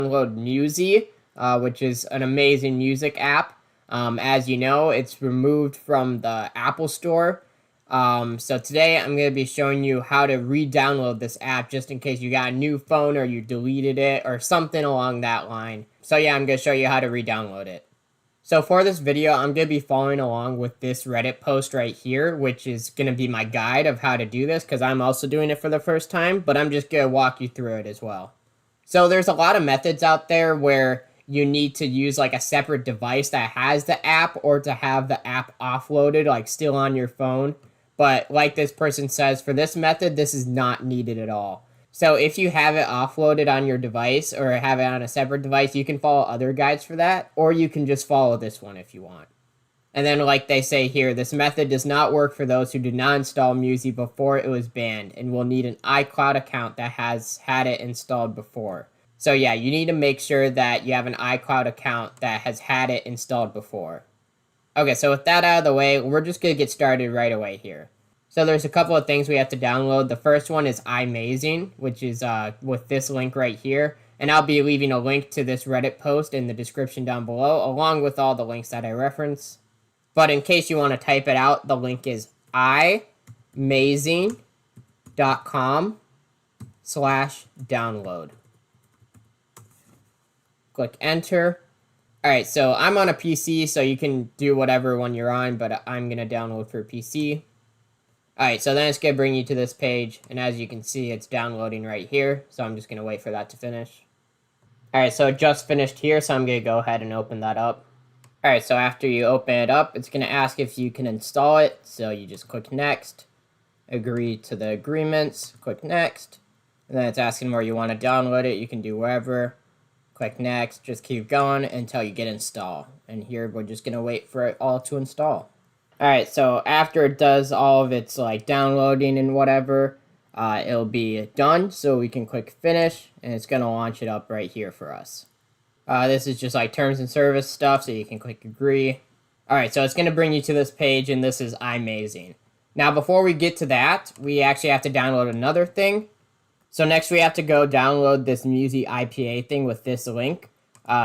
download Musi, which is an amazing music app. As you know, it's removed from the Apple Store. So today I'm going to be showing you how to re-download this app just in case you got a new phone or you deleted it or something along that line. So yeah, I'm going to show you how to re-download it. So for this video, I'm going to be following along with this Reddit post right here, which is going to be my guide of how to do this because I'm also doing it for the first time, but I'm just going to walk you through it as well. So there's a lot of methods out there where you need to use like a separate device that has the app or to have the app offloaded, like still on your phone. But like this person says, for this method, this is not needed at all. So if you have it offloaded on your device or have it on a separate device, you can follow other guides for that, or you can just follow this one if you want. And then like they say here, this method does not work for those who did not install Musi before it was banned and will need an iCloud account that has had it installed before. So yeah, you need to make sure that you have an iCloud account that has had it installed before. Okay, so with that out of the way, we're just going to get started right away here. So there's a couple of things we have to download. The first one is iMazing, which is with this link right here. And I'll be leaving a link to this Reddit post in the description down below, along with all the links that I reference. But in case you want to type it out, the link is imazing.com/download. Click enter. Alright, so I'm on a PC, so you can do whatever one you're on, but I'm going to download for PC. Alright, so then it's going to bring you to this page, and as you can see, it's downloading right here, so I'm just going to wait for that to finish. Alright, so it just finished here, so I'm going to go ahead and open that up. Alright, so after you open it up, it's going to ask if you can install it, so you just click next, agree to the agreements, click next, and then it's asking where you want to download it. You can do wherever. Click next, just keep going until you get install. And here we're just going to wait for it all to install. Alright, so after it does all of its like downloading and whatever, it'll be done. So we can click finish and it's going to launch it up right here for us. This is just like terms and service stuff, so you can click agree. Alright, so it's going to bring you to this page, and this is iMazing. Now before we get to that, we actually have to download another thing. So next we have to go download this Musi IPA thing with this link.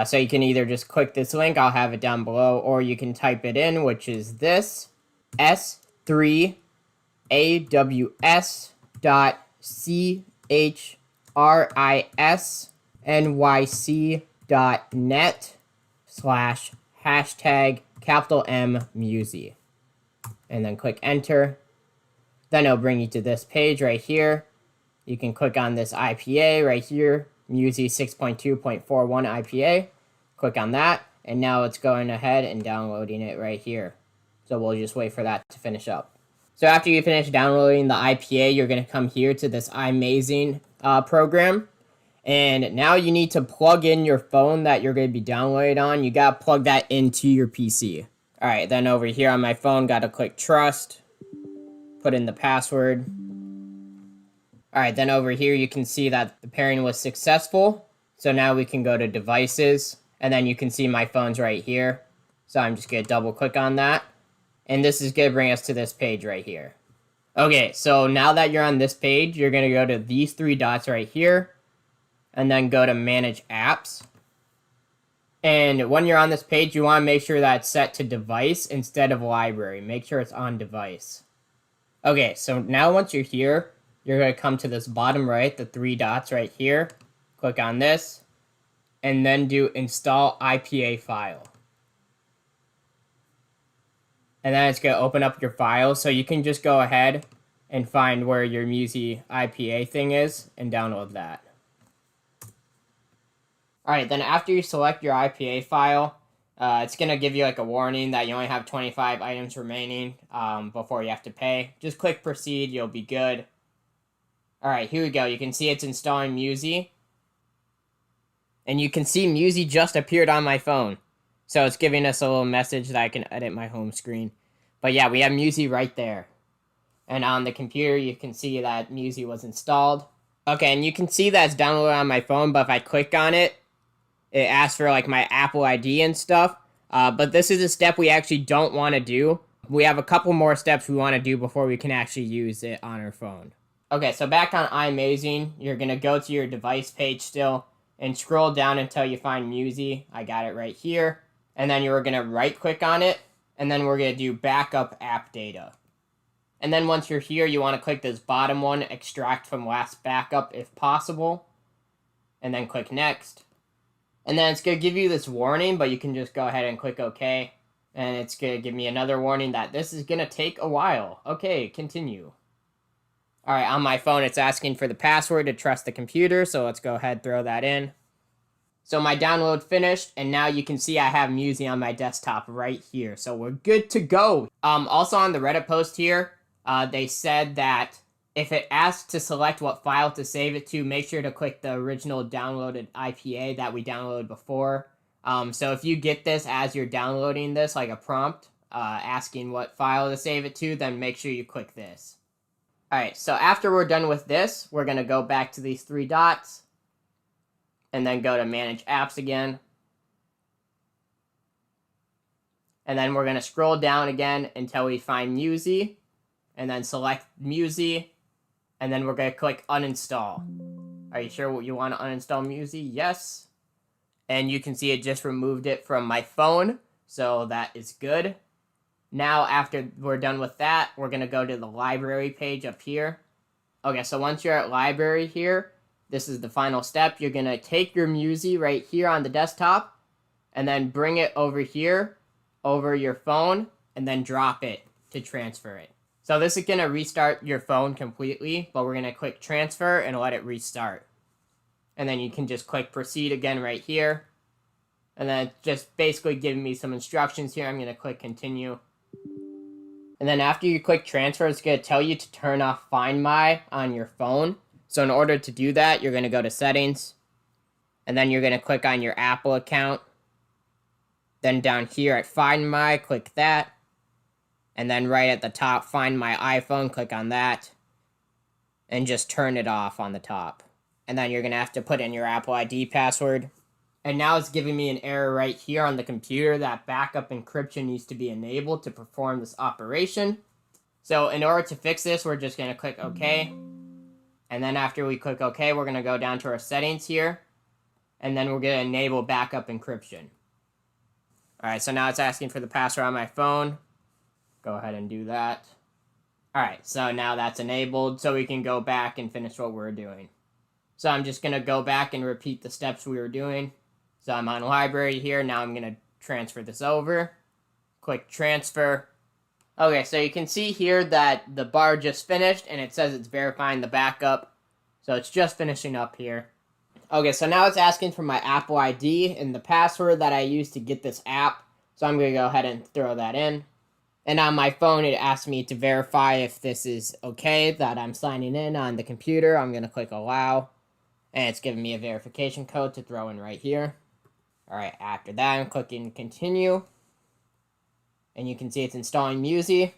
So you can either just click this link, I'll have it down below, or you can type it in, which is this, s3a.wschrysnynet/#M_Musi. And then click enter. Then it'll bring you to this page right here. You can click on this IPA right here, Musi 6.2.41 IPA. Click on that, and now it's going ahead and downloading it right here. So we'll just wait for that to finish up. So after you finish downloading the IPA, you're going to come here to this iMazing program. And now you need to plug in your phone that you're going to be downloading on. You got to plug that into your PC. All right, then over here on my phone, got to click trust, put in the password. Alright, then over here you can see that the pairing was successful. So now we can go to devices, and then you can see my phone's right here. So I'm just going to double click on that. And this is going to bring us to this page right here. Okay, so now that you're on this page, you're going to go to these three dots right here, and then go to manage apps. And when you're on this page, you want to make sure that it's set to device instead of library. Make sure it's on device. Okay, so now once you're here, you're going to come to this bottom right, the three dots right here. Click on this, and then do install IPA file. And then it's going to open up your file, so you can just go ahead and find where your Musi IPA thing is and download that. Alright, then after you select your IPA file, it's going to give you like a warning that you only have 25 items remaining before you have to pay. Just click proceed, you'll be good. Alright, here we go. You can see it's installing Musi. And you can see Musi just appeared on my phone. So it's giving us a little message that I can edit my home screen. But yeah, we have Musi right there. And on the computer, you can see that Musi was installed. Okay, and you can see that it's downloaded on my phone, but if I click on it, it asks for like my Apple ID and stuff. But this is a step we actually don't want to do. We have a couple more steps we want to do before we can actually use it on our phone. Okay, so back on iMazing, you're going to go to your device page still, and scroll down until you find Musi. I got it right here. And then you're going to right click on it, and then we're going to do backup app data. And then once you're here, you want to click this bottom one, extract from last backup if possible, and then click next. And then it's going to give you this warning, but you can just go ahead and click OK. And it's going to give me another warning that this is going to take a while. Okay, continue. All right, on my phone, it's asking for the password to trust the computer, so let's go ahead and throw that in. So my download finished, and now you can see I have Musi on my desktop right here. So we're good to go. Also on the Reddit post here, they said that if it asks to select what file to save it to, make sure to click the original downloaded IPA that we downloaded before. So if you get this as you're downloading this, like a prompt asking what file to save it to, then make sure you click this. Alright, so after we're done with this, we're going to go back to these three dots, and then go to Manage Apps again. And then we're going to scroll down again until we find Musi, and then select Musi, and then we're going to click Uninstall. Are you sure you want to uninstall Musi? Yes. And you can see it just removed it from my phone, so that is good. Now, after we're done with that, we're going to go to the library page up here. Okay, so once you're at library here, this is the final step. You're going to take your Musi right here on the desktop, and then bring it over here, over your phone, and then drop it to transfer it. So this is going to restart your phone completely, but we're going to click transfer and let it restart. And then you can just click proceed again right here. And then it's just basically giving me some instructions here. I'm going to click continue. And then after you click transfer, it's going to tell you to turn off Find My on your phone. So in order to do that, you're going to go to settings. And then you're going to click on your Apple account. Then down here at Find My, click that. And then right at the top, Find My iPhone, click on that. And just turn it off on the top. And then you're going to have to put in your Apple ID password. And now it's giving me an error right here on the computer that backup encryption needs to be enabled to perform this operation. So in order to fix this, we're just going to click OK. And then after we click OK, we're going to go down to our settings here. And then we're going to enable backup encryption. Alright, so now it's asking for the password on my phone. Go ahead and do that. Alright, so now that's enabled, so we can go back and finish what we're doing. So I'm just going to go back and repeat the steps we were doing. So I'm on library here. Now I'm going to transfer this over. Click transfer. Okay, so you can see here that the bar just finished, and it says it's verifying the backup. So it's just finishing up here. Okay, so now it's asking for my Apple ID and the password that I used to get this app. So I'm going to go ahead and throw that in. And on my phone, it asks me to verify if this is okay, that I'm signing in on the computer. I'm going to click allow. And it's giving me a verification code to throw in right here. Alright, after that, I'm clicking continue. And you can see it's installing Musi.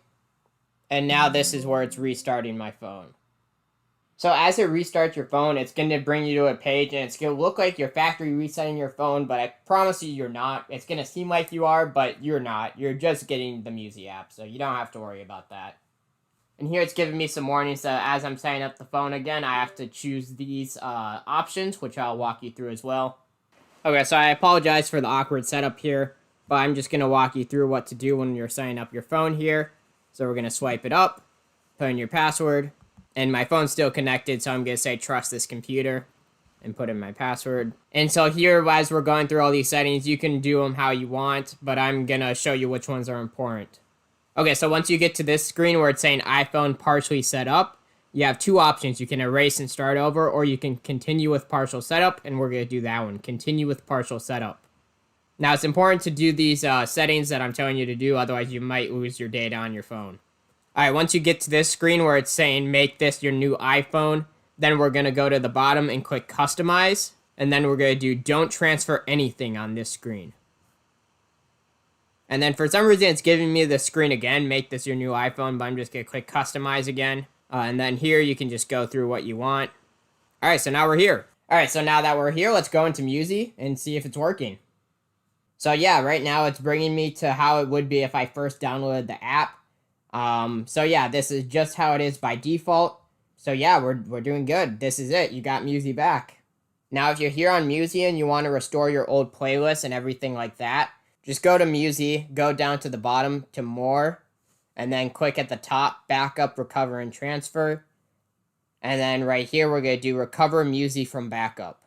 And now this is where it's restarting my phone. So as it restarts your phone, it's going to bring you to a page, and it's going to look like you're factory resetting your phone, but I promise you you're not. It's going to seem like you are, but you're not. You're just getting the Musi app, so you don't have to worry about that. And here it's giving me some warnings that as I'm setting up the phone again, I have to choose these options, which I'll walk you through as well. Okay, so I apologize for the awkward setup here, but I'm just going to walk you through what to do when you're setting up your phone here. So we're going to swipe it up, put in your password, and my phone's still connected, so I'm going to say trust this computer and put in my password. And so here, as we're going through all these settings, you can do them how you want, but I'm going to show you which ones are important. Okay, so once you get to this screen where it's saying iPhone partially set up, you have two options. You can erase and start over, or you can continue with partial setup, and we're going to do that one. Continue with partial setup. Now, it's important to do these settings that I'm telling you to do, otherwise you might lose your data on your phone. Alright, once you get to this screen where it's saying make this your new iPhone, then we're going to go to the bottom and click Customize, and then we're going to do Don't Transfer Anything on this screen. And then for some reason it's giving me the screen again, make this your new iPhone, but I'm just going to click Customize again. And then here you can just go through what you want. Alright, so now we're here. Alright, so now that we're here, let's go into Musi and see if it's working. So yeah, right now it's bringing me to how it would be if I first downloaded the app. So yeah, this is just how it is by default. So yeah, we're doing good. This is it. You got Musi back. Now, if you're here on Musi and you want to restore your old playlist and everything like that, just go to Musi, go down to the bottom to More, and then click at the top, Backup, Recover, and Transfer. And then right here, we're going to do Recover Musi from Backup.